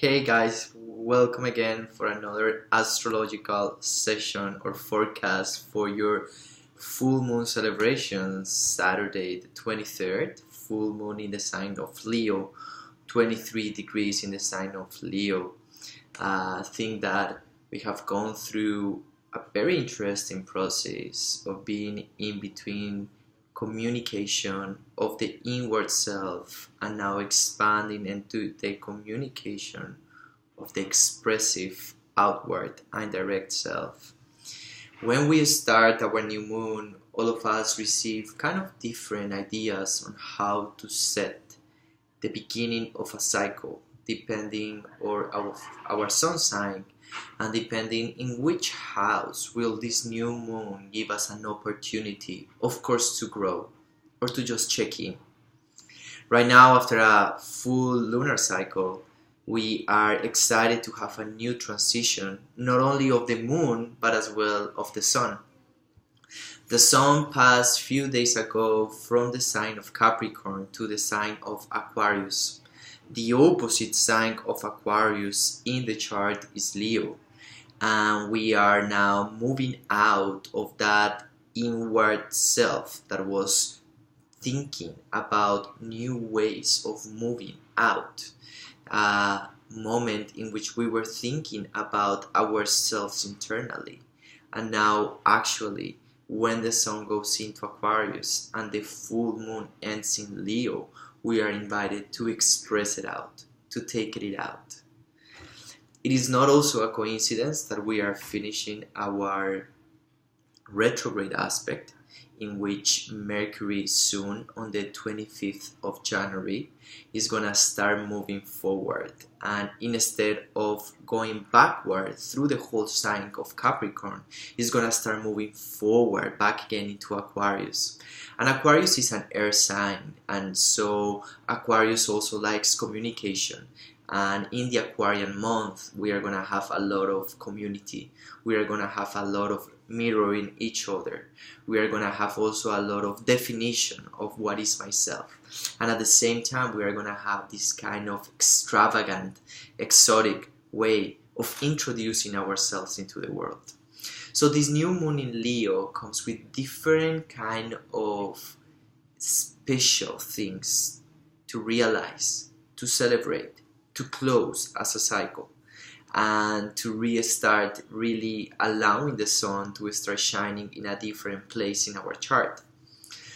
Hey guys, welcome again for another astrological session or forecast for your full moon celebration, Saturday the 23rd, full moon in the sign of Leo, 23 degrees in the sign of Leo. I think that we have gone through a very interesting process of being in between communication of the inward self and now expanding into the communication of the expressive outward and direct self. When we start our new moon, all of us receive kind of different ideas on how to set the beginning of a cycle depending on our sun sign and depending in which house will this new moon give us an opportunity, of course, to grow or to just check in. Right now, after a full lunar cycle, we are excited to have a new transition, not only of the moon, but as well of the sun. The sun passed a few days ago from the sign of Capricorn to the sign of Aquarius. The opposite sign of Aquarius in the chart is Leo, and we are now moving out of that inward self that was thinking about new ways of moving out. A moment in which we were thinking about ourselves internally, and now actually when the sun goes into Aquarius and the full moon ends in Leo, we are invited to express it out, to take it out. It is not also a coincidence that we are finishing our retrograde aspect, in which Mercury soon on the 25th of January is gonna start moving forward, and instead of going backward through the whole sign of Capricorn, is gonna start moving forward back again into Aquarius. And Aquarius is an air sign, and so Aquarius also likes communication. And in the Aquarian month, we are gonna have a lot of community. We are gonna have a lot of mirroring each other. We are gonna have also a lot of definition of what is myself. And at the same time, we are gonna have this kind of extravagant, exotic way of introducing ourselves into the world. So this new moon in Leo comes with different kind of special things to realize, to celebrate, to close as a cycle, and to restart really allowing the sun to start shining in a different place in our chart.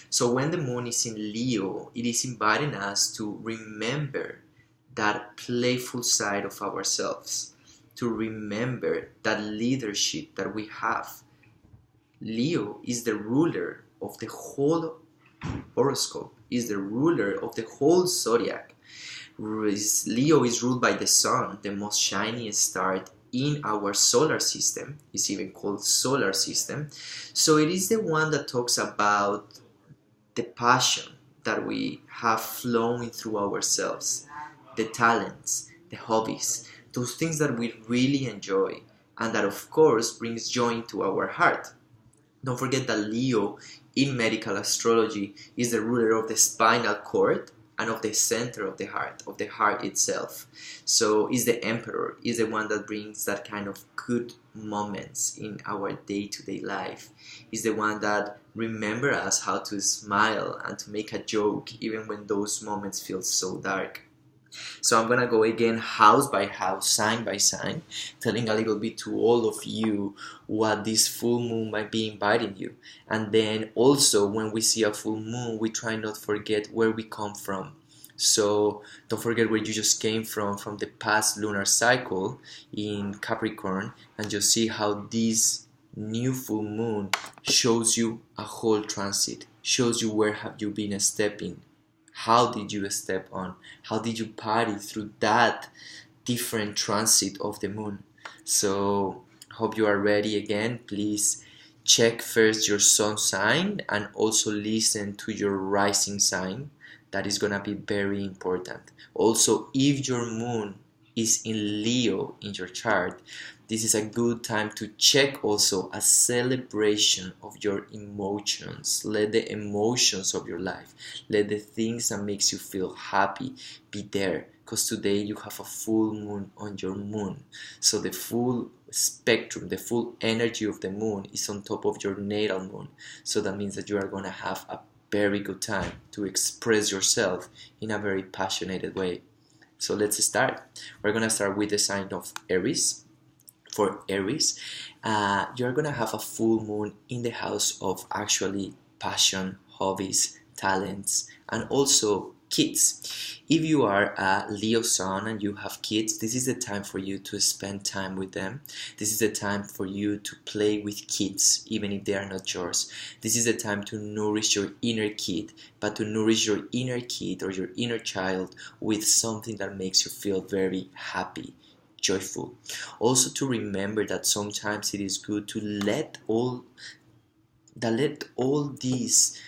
So when the moon is in Leo, it is inviting us to remember that playful side of ourselves, to remember that leadership that we have. Leo is the ruler of the whole horoscope, is the ruler of the whole zodiac. Leo is ruled by the sun, the most shiny star in our solar system. It's even called solar system. So it is the one that talks about the passion that we have flowing through ourselves, the talents, the hobbies, those things that we really enjoy, and that of course brings joy into our heart. Don't forget that Leo in medical astrology is the ruler of the spinal cord and of the center of the heart itself. So is the emperor, is the one that brings that kind of good moments in our day-to-day life, is the one that remember us how to smile and to make a joke even when those moments feel so dark. So I'm gonna go again house by house, sign by sign, telling a little bit to all of you what this full moon might be inviting you. And then also when we see a full moon, we try not to forget where we come from. So don't forget where you just came from the past lunar cycle in Capricorn, and just see how this new full moon shows you a whole transit, shows you where have you been stepping. How did you step on? How did you party through that different transit of the moon? So, hope you are ready again. Please check first your sun sign and also listen to your rising sign. That is gonna be very important. Also, if your moon is in Leo in your chart, this is a good time to check also a celebration of your emotions. Let the emotions of your life, let the things that makes you feel happy be there. because today you have a full moon on your moon. So the full spectrum, the full energy of the moon is on top of your natal moon. So that means that you are going to have a very good time to express yourself in a very passionate way. So let's start. We're going to start with the sign of Aries. For Aries, you're going to have a full moon in the house of actually passion, hobbies, talents, and also kids. If you are a Leo sun and you have kids, this is the time for you to spend time with them. This is the time for you to play with kids, even if they are not yours. This is the time to nourish your inner kid, but to nourish your inner kid or your inner child with something that makes you feel very happy, joyful. Also to remember that sometimes it is good to let all these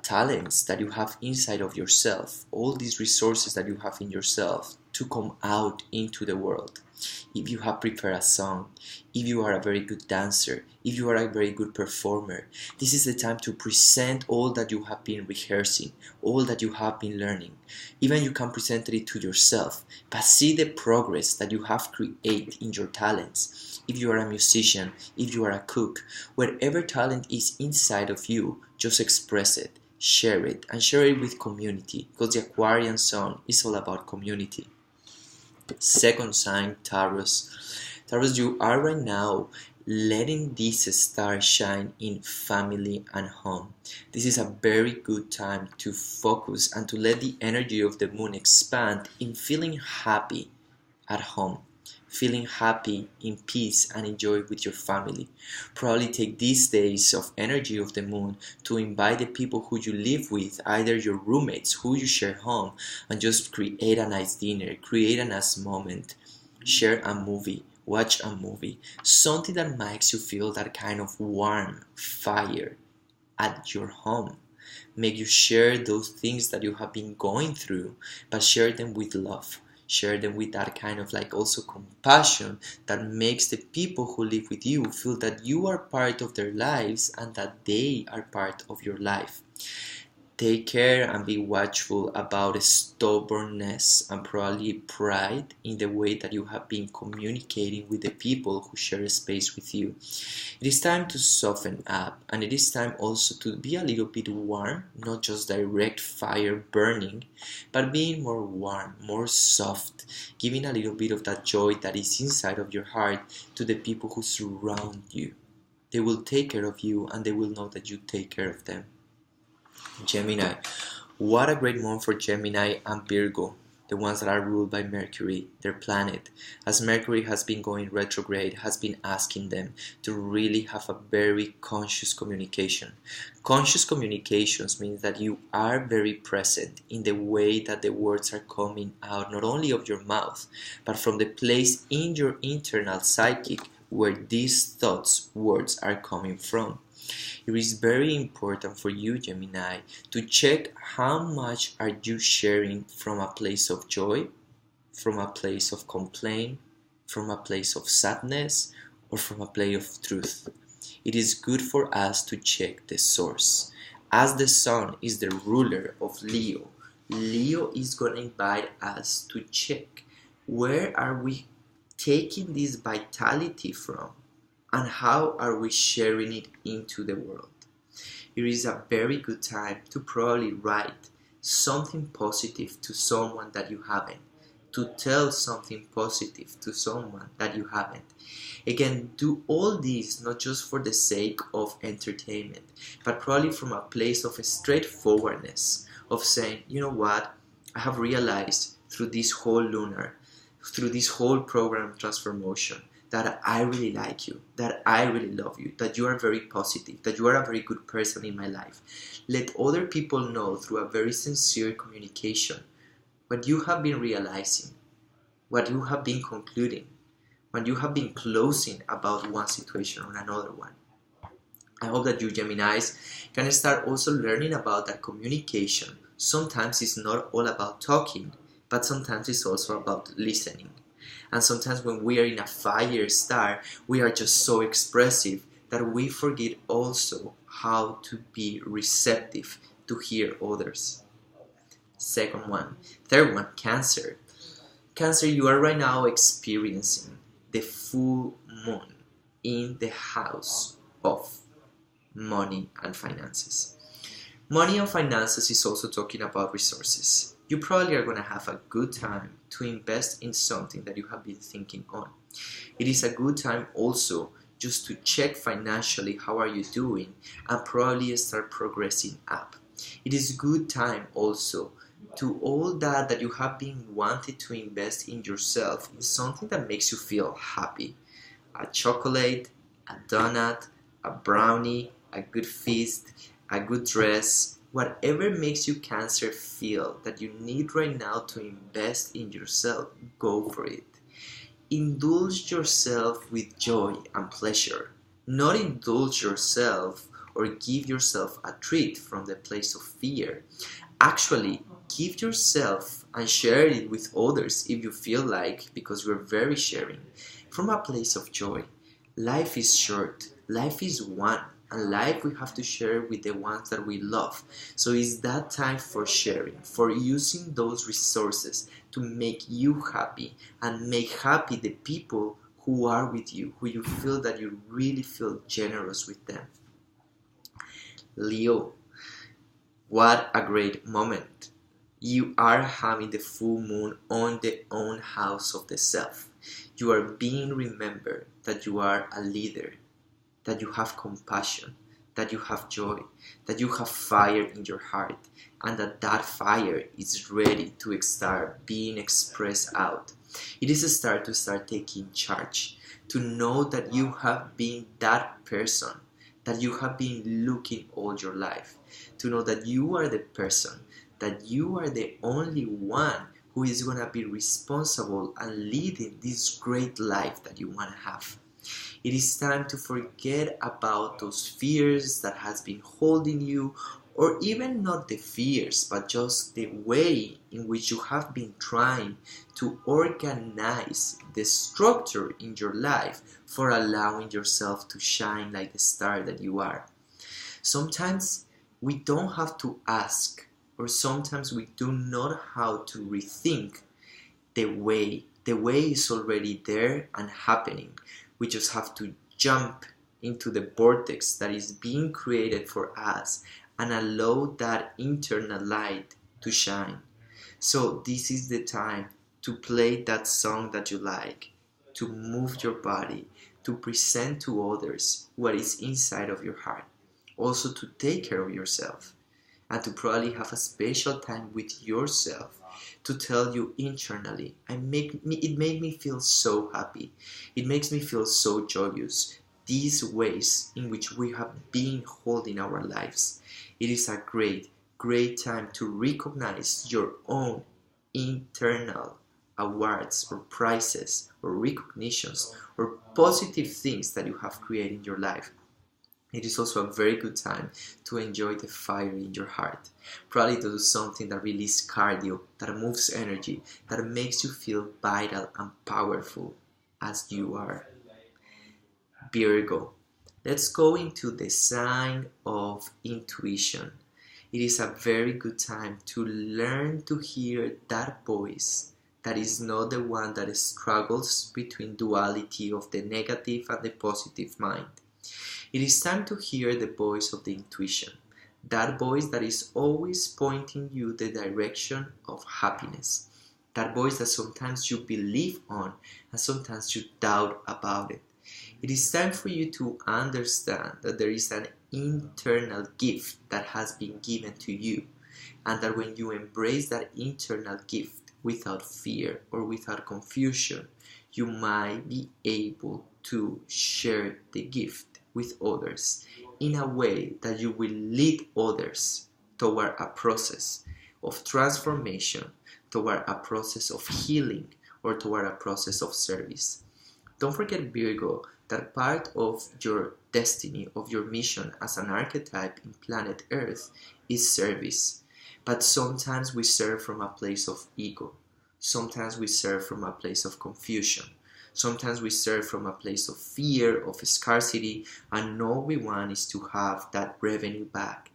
talents that you have inside of yourself, all these resources that you have in yourself, to come out into the world. If you have prepared a song, if you are a very good dancer, if you are a very good performer, this is the time to present all that you have been rehearsing, all that you have been learning. Even you can present it to yourself, but see the progress that you have created in your talents. If you are a musician, if you are a cook, whatever talent is inside of you, just express it, share it, and share it with community, because the Aquarian sun is all about community. Second sign, Taurus. Taurus, you are right now letting this star shine in family and home. This is a very good time to focus and to let the energy of the moon expand in feeling happy at home, feeling happy, in peace, and enjoy with your family. Probably take these days of energy of the moon to invite the people who you live with, either your roommates who you share home, and just create a nice dinner, create a nice moment, share a movie, watch a movie, something that makes you feel that kind of warm fire at your home. Make you share those things that you have been going through, but share them with love. Share them with that kind of like also compassion that makes the people who live with you feel that you are part of their lives and that they are part of your life. Take care and be watchful about stubbornness and probably pride in the way that you have been communicating with the people who share a space with you. It is time to soften up, and it is time also to be a little bit warm, not just direct fire burning, but being more warm, more soft, giving a little bit of that joy that is inside of your heart to the people who surround you. They will take care of you and they will know that you take care of them. Gemini. What a great month for Gemini and Virgo, the ones that are ruled by Mercury, their planet. As Mercury has been going retrograde, has been asking them to really have a very conscious communication. Conscious communications means that you are very present in the way that the words are coming out, not only of your mouth, but from the place in your internal psychic where these thoughts, words are coming from. It is very important for you, Gemini, to check how much are you sharing from a place of joy, from a place of complaint, from a place of sadness, or from a place of truth. It is good for us to check the source. As the sun is the ruler of Leo, Leo is going to invite us to check where are we taking this vitality from, and how are we sharing it into the world. It is a very good time to probably write something positive to someone that you haven't, to tell something positive to someone that you haven't. Again, do all this not just for the sake of entertainment, but probably from a place of straightforwardness, of saying, you know what, I have realized through this whole program Transformotion, that I really like you, that I really love you, that you are very positive, that you are a very good person in my life. Let other people know through a very sincere communication what you have been realizing, what you have been concluding, what you have been closing about one situation or another one. I hope that you Geminis can start also learning about that communication. Sometimes it's not all about talking, but sometimes it's also about listening. And sometimes when we are in a fire star, we are just so expressive that we forget also how to be receptive to hear others. Third one, Cancer. Cancer, you are right now experiencing the full moon in the house of money and finances. Money and finances is also talking about resources. You probably are going to have a good time to invest in something that you have been thinking on. It is a good time also just to check financially how are you doing and probably start progressing up. It is a good time also to all that you have been wanting to invest in yourself, in something that makes you feel happy. A chocolate, a donut, a brownie, a good feast, a good dress, whatever makes you Cancer feel that you need right now to invest in yourself, go for it. Indulge yourself with joy and pleasure. Not indulge yourself or give yourself a treat from the place of fear. Actually, give yourself and share it with others if you feel like, because you're very sharing, from a place of joy. Life is short, life is one, and life we have to share with the ones that we love. So it's that time for sharing, for using those resources to make you happy and make happy the people who are with you, who you feel that you really feel generous with them. Leo, what a great moment. You are having the full moon on the own house of the self. You are being remembered that you are a leader, that you have compassion, that you have joy, that you have fire in your heart, and that fire is ready to start being expressed out. It is to start taking charge, to know that you have been that person that you have been looking all your life, to know that you are the person, that you are the only one who is going to be responsible and leading this great life that you want to have. It is time to forget about those fears that has been holding you, or even not the fears, but just the way in which you have been trying to organize the structure in your life for allowing yourself to shine like the star that you are. Sometimes we don't have to ask, or sometimes we do not have to rethink the way. The way is already there and happening. We just have to jump into the vortex that is being created for us and allow that internal light to shine. So this is the time to play that song that you like, to move your body, to present to others what is inside of your heart. Also to take care of yourself and to probably have a special time with yourself to tell you internally, it made me feel so happy. It makes me feel so joyous. These ways in which we have been holding our lives. It is a great, great time to recognize your own internal awards or prizes or recognitions or positive things that you have created in your life. It is also a very good time to enjoy the fire in your heart. Probably to do something that releases cardio, that moves energy, that makes you feel vital and powerful as you are. Virgo, let's go into the sign of intuition. It is a very good time to learn to hear that voice that is not the one that struggles between duality of the negative and the positive mind. It is time to hear the voice of the intuition, that voice that is always pointing you the direction of happiness, that voice that sometimes you believe on and sometimes you doubt about it. It is time for you to understand that there is an internal gift that has been given to you, and that when you embrace that internal gift without fear or without confusion, you might be able to share the gift with others in a way that you will lead others toward a process of transformation, toward a process of healing, or toward a process of service. Don't forget, Virgo, that part of your destiny, of your mission as an archetype in planet Earth is service. But sometimes we serve from a place of ego. Sometimes we serve from a place of confusion. Sometimes we serve from a place of fear, of scarcity, and all we want is to have that revenue back.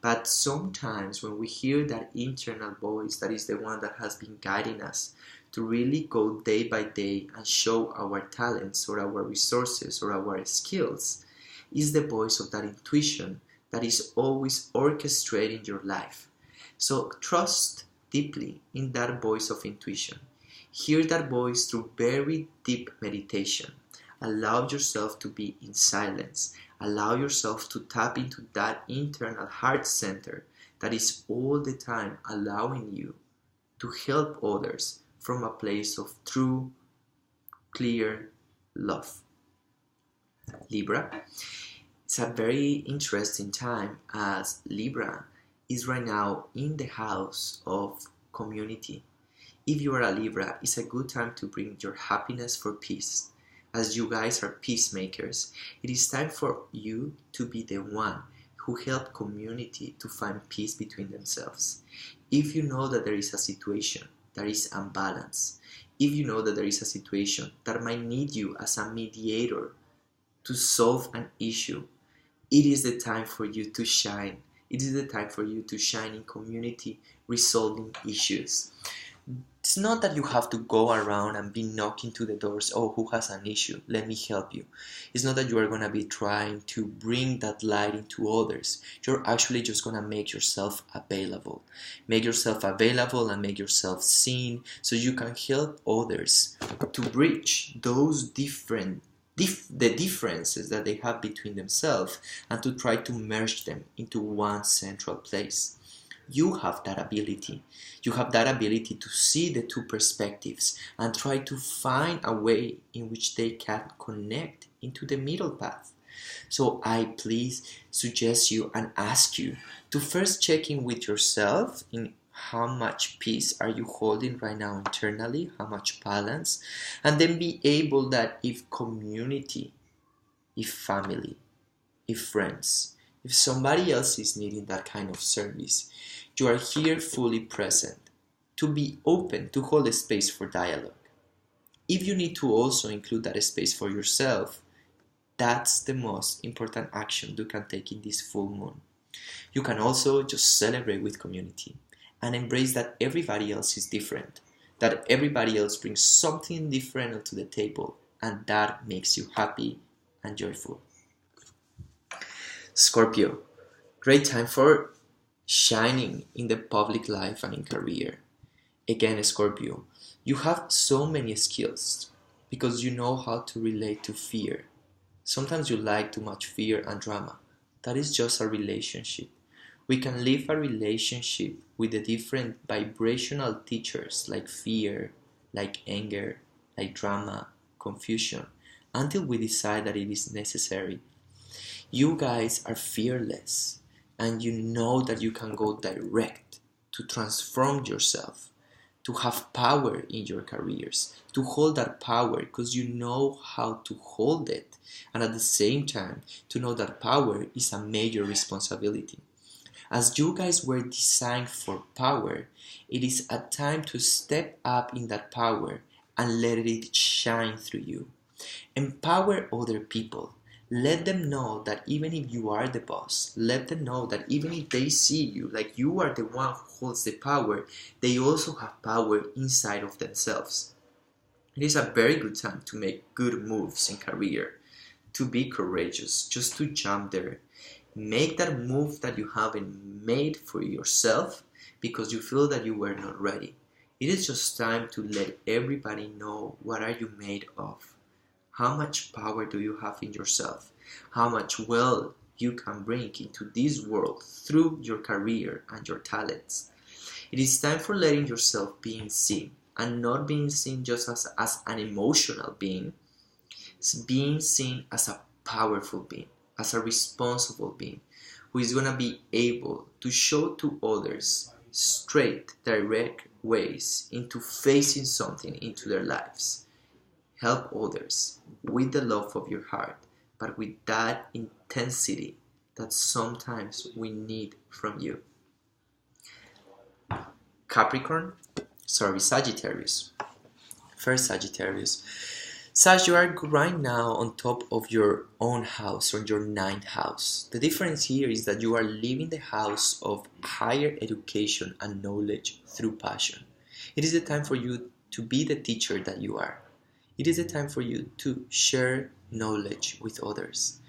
But sometimes when we hear that internal voice, that is the one that has been guiding us to really go day by day and show our talents or our resources or our skills is the voice of that intuition that is always orchestrating your life. So trust deeply in that voice of intuition. Hear that voice through very deep meditation. Allow yourself to be in silence. Allow yourself to tap into that internal heart center that is all the time allowing you to help others from a place of true, clear love. Libra, it's a very interesting time as Libra is right now in the house of community. If you are a Libra, it's a good time to bring your happiness for peace. As you guys are peacemakers, it is time for you to be the one who help community to find peace between themselves. If you know that there is a situation that is unbalanced, if you know that there is a situation that might need you as a mediator to solve an issue, it is the time for you to shine. It is the time for you to shine in community, resolving issues. It's not that you have to go around and be knocking to the doors, oh, who has an issue? Let me help you. It's not that you are going to be trying to bring that light into others. You're actually just going to make yourself available. Make yourself available and make yourself seen so you can help others to bridge those the differences that they have between themselves and to try to merge them into one central place. You have that ability. You have that ability to see the two perspectives and try to find a way in which they can connect into the middle path. So I please suggest you and ask you to first check in with yourself in how much peace are you holding right now internally, how much balance, and then be able that if community, if family, if friends, if somebody else is needing that kind of service, you are here fully present to be open to hold a space for dialogue. If you need to also include that space for yourself, that's the most important action you can take in this full moon. You can also just celebrate with community and embrace that everybody else is different, that everybody else brings something different onto the table, and that makes you happy and joyful. Scorpio, great time for shining in the public life and in career. Again, Scorpio, you have so many skills because you know how to relate to fear. Sometimes you like too much fear and drama. That is just a relationship. We can live a relationship with the different vibrational teachers like fear, like anger, like drama, confusion, until we decide that it is necessary. You guys are fearless and you know that you can go direct to transform yourself, to have power in your careers, to hold that power because you know how to hold it, and at the same time to know that power is a major responsibility. As you guys were designed for power, it is a time to step up in that power and let it shine through you. Empower other people. Let them know that even if you are the boss, let them know that even if they see you like you are the one who holds the power, they also have power inside of themselves. It is a very good time to make good moves in career, to be courageous, just to jump there. Make that move that you haven't made for yourself because you feel that you were not ready. It is just time to let everybody know what are you made of. How much power do you have in yourself? How much wealth you can bring into this world through your career and your talents? It is time for letting yourself being seen and not being seen just as an emotional being. It's being seen as a powerful being, as a responsible being who is going to be able to show to others straight, direct ways into facing something into their lives. Help others with the love of your heart, but with that intensity that sometimes we need from you. Sagittarius. First Sagittarius. Sag, you are right now on top of your own house, or your ninth house. The difference here is that you are living the house of higher education and knowledge through passion. It is the time for you to be the teacher that you are. It is a time for you to share knowledge with others.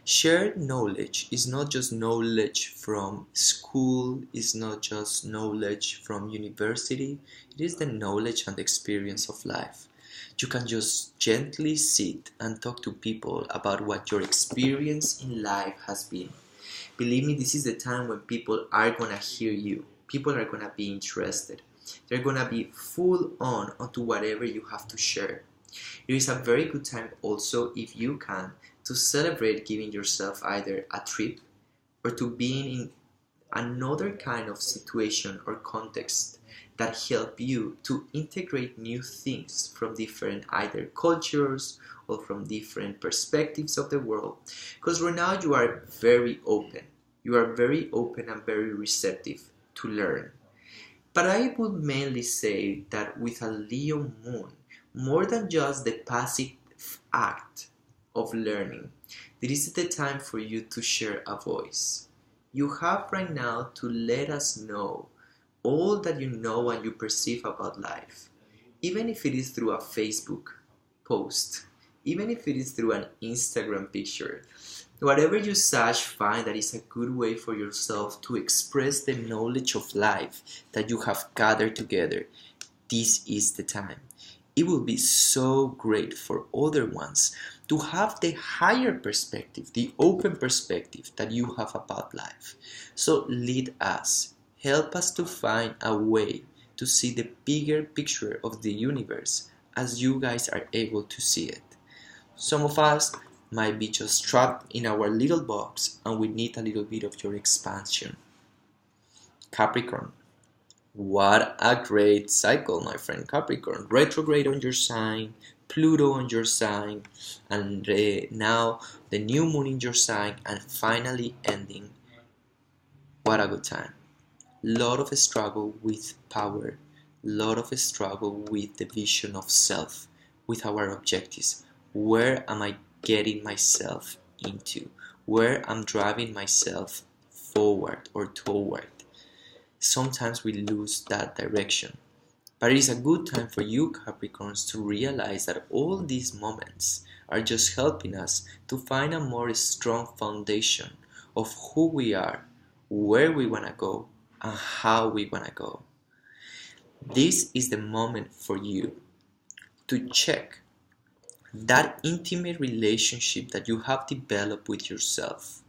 Shared knowledge is not just knowledge from school, is not just knowledge from university, it is the knowledge and experience of life. You can just gently sit and talk to people about what your experience in life has been. Believe me, this is the time when people are gonna hear you. People are gonna be interested. They're gonna be full on onto whatever you have to share. It is a very good time also, if you can, to celebrate giving yourself either a trip or to being in another kind of situation or context that help you to integrate new things from different either cultures or from different perspectives of the world. Because right now you are very open. You are very open and very receptive to learn. But I would mainly say that with a Leo moon, more than just the passive act of learning, this is the time for you to share a voice. You have right now to let us know all that you know and you perceive about life, even if it is through a Facebook post, even if it is through an Instagram picture. Whatever you search, find that is a good way for yourself to express the knowledge of life that you have gathered together. This is the time. It will be so great for other ones to have the higher perspective, the open perspective that you have about life. So lead us, help us to find a way to see the bigger picture of the universe as you guys are able to see it. Some of us might be just trapped in our little box and we need a little bit of your expansion. Capricorn. What a great cycle, my friend Capricorn. Retrograde on your sign, Pluto on your sign, and now the new moon in your sign, and finally ending. What a good time. Lot of struggle with power, lot of struggle with the vision of self, with our objectives. Where am I getting myself into? Where I'm driving myself forward or toward? Sometimes we lose that direction. But it is a good time for you Capricorns to realize that all these moments are just helping us to find a more strong foundation of who we are, where we want to go, and how we want to go. This is the moment for you to check that intimate relationship that you have developed with yourself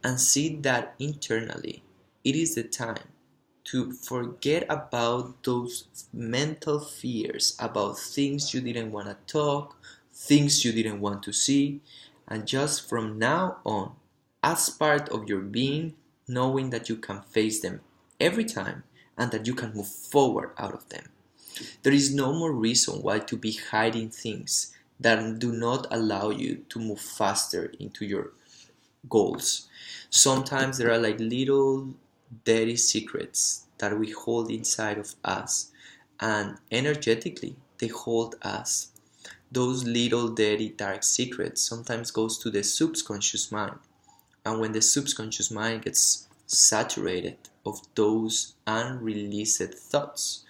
and see that internally. It is the time to forget about those mental fears about things you didn't want to talk, things you didn't want to see, and just from now on, as part of your being, knowing that you can face them every time and that you can move forward out of them. There is no more reason why to be hiding things that do not allow you to move faster into your goals. Sometimes there are like little dirty secrets that we hold inside of us, and energetically they hold us. Those little dirty dark secrets sometimes goes to the subconscious mind, and when the subconscious mind gets saturated of those unreleased thoughts,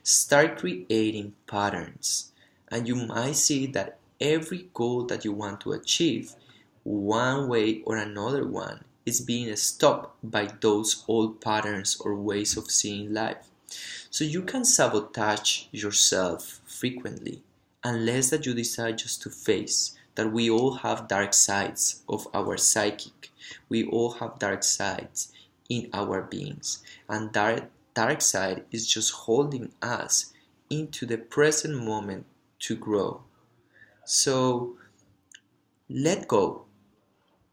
start creating patterns, and you might see that every goal that you want to achieve, one way or another one, is being stopped by those old patterns or ways of seeing life. So you can sabotage yourself frequently unless that you decide just to face that we all have dark sides of our psychic. We all have dark sides in our beings, and that dark side is just holding us into the present moment to grow. So let go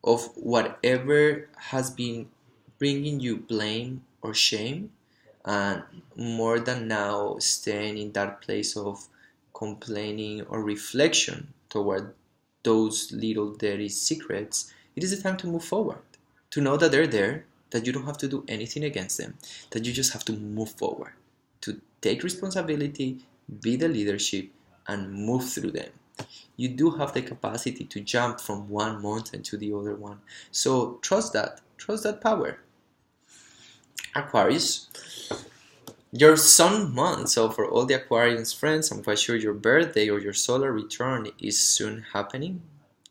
of whatever has been bringing you blame or shame, and more than now staying in that place of complaining or reflection toward those little dirty secrets. It is the time to move forward, to know that they're there, that you don't have to do anything against them, that you just have to move forward, to take responsibility, be the leadership, and move through them. You do have the capacity to jump from one mountain to the other one. So trust that power. Aquarius, your sun month. So for all the Aquarius friends, I'm quite sure your birthday or your solar return is soon happening.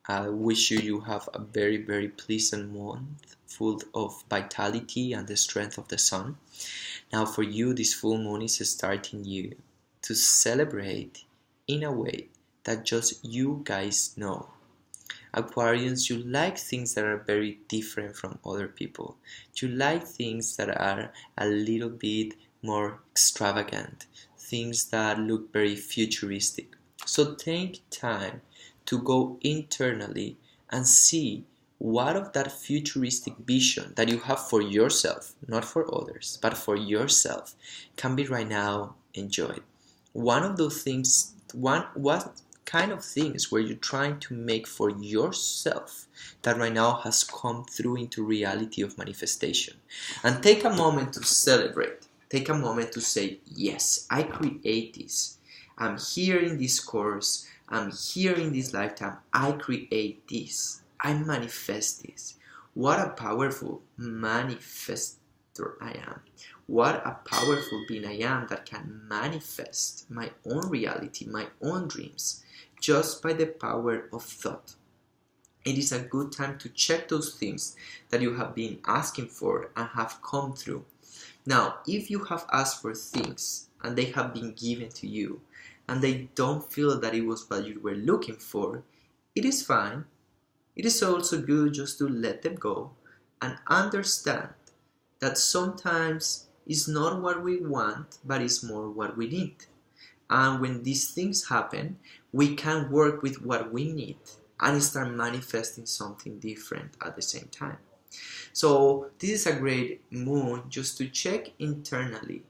I wish you have a very, very pleasant month full of vitality and the strength of the sun. Now for you, this full moon is starting you to celebrate in a way that just you guys know. Aquarians, you like things that are very different from other people. You like things that are a little bit more extravagant, things that look very futuristic. So take time to go internally and see what of that futuristic vision that you have for yourself, not for others, but for yourself, can be right now enjoyed. One of those things, what kind of things were you trying to make for yourself that right now has come through into reality of manifestation? And take a moment to celebrate. Take a moment to say, yes, I create this. I'm here in this course. I'm here in this lifetime. I create this. I manifest this. What a powerful manifestor I am. What a powerful being I am that can manifest my own reality, my own dreams, just by the power of thought. It is a good time to check those things that you have been asking for and have come through. Now, if you have asked for things and they have been given to you and they don't feel that it was what you were looking for, it is fine. It is also good just to let them go and understand that sometimes it's not what we want, but it's more what we need. And when these things happen, we can work with what we need and start manifesting something different at the same time. So this is a great moon just to check internally,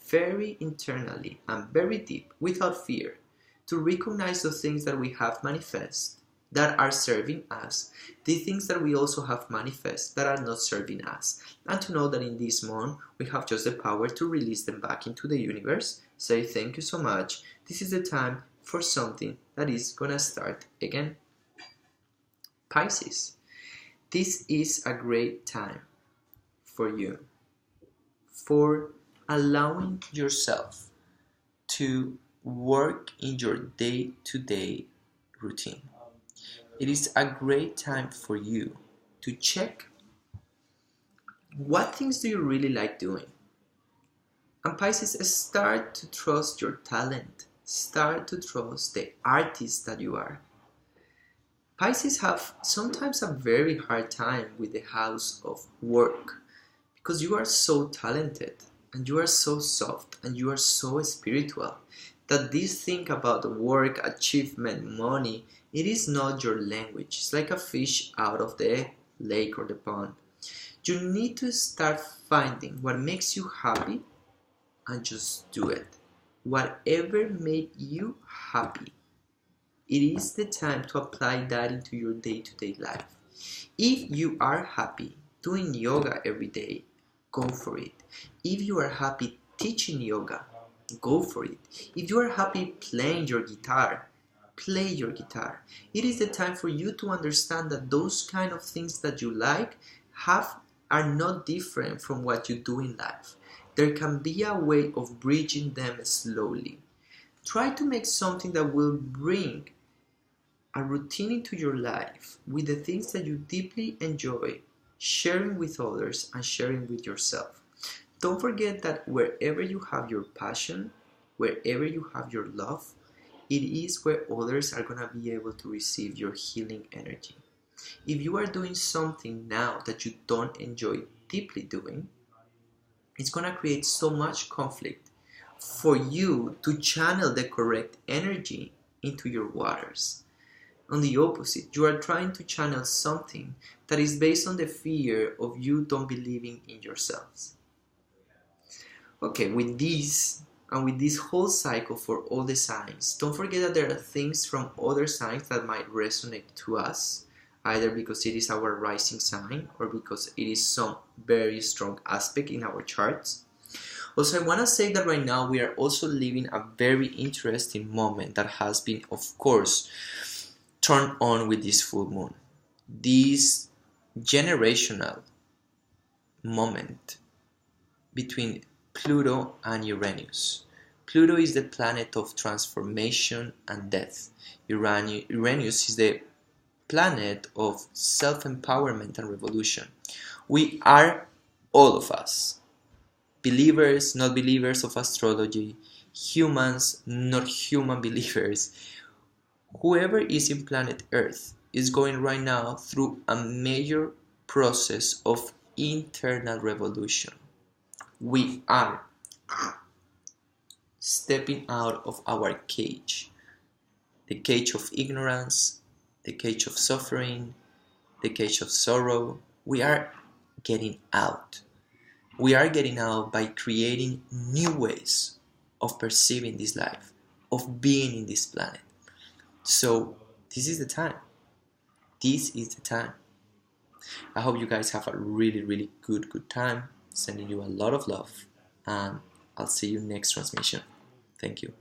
very internally and very deep, without fear, to recognize the things that we have manifest that are serving us, the things that we also have manifest that are not serving us, and to know that in this month we have just the power to release them back into the universe, say thank you so much, this is the time for something that is gonna start again. Pisces, this is a great time for you, for allowing yourself to work in your day-to-day routine. It is a great time for you to check what things do you really like doing. And Pisces, start to trust your talent. Start to trust the artist that you are. Pisces have sometimes a very hard time with the house of work because you are so talented and you are so soft and you are so spiritual that this thing about work, achievement, money, it is not your language. It's like a fish out of the lake or the pond. You need to start finding what makes you happy and just do it. Whatever made you happy, it is the time to apply that into your day-to-day life. If you are happy doing yoga every day, go for it. If you are happy teaching yoga, go for it. If you are happy playing your guitar, play your guitar. It is the time for you to understand that those kind of things that you like are not different from what you do in life. There can be a way of bridging them slowly. Try to make something that will bring a routine into your life with the things that you deeply enjoy, sharing with others and sharing with yourself. Don't forget that wherever you have your passion, wherever you have your love, it is where others are going to be able to receive your healing energy. If you are doing something now that you don't enjoy deeply doing, it's going to create so much conflict for you to channel the correct energy into your waters. On the opposite, you are trying to channel something that is based on the fear of you don't believing in yourselves. Okay, with this and with this whole cycle for all the signs, don't forget that there are things from other signs that might resonate to us, either because it is our rising sign or because it is some very strong aspect in our charts. Also, I want to say that right now we are also living a very interesting moment that has been, of course, turned on with this full moon. This generational moment between Pluto and Uranus. Pluto is the planet of transformation and death. Uranus is the planet of self-empowerment and revolution. We are, all of us, believers, not believers of astrology, humans, not human believers. Whoever is in planet Earth is going right now through a major process of internal revolution. We are stepping out of our cage, the cage of ignorance, the cage of suffering, the cage of sorrow. We are getting out. We are getting out by creating new ways of perceiving this life, of being in this planet. So this is the time. This is the time. I hope you guys have a really good time. Sending you a lot of love, and I'll see you next transmission. Thank you.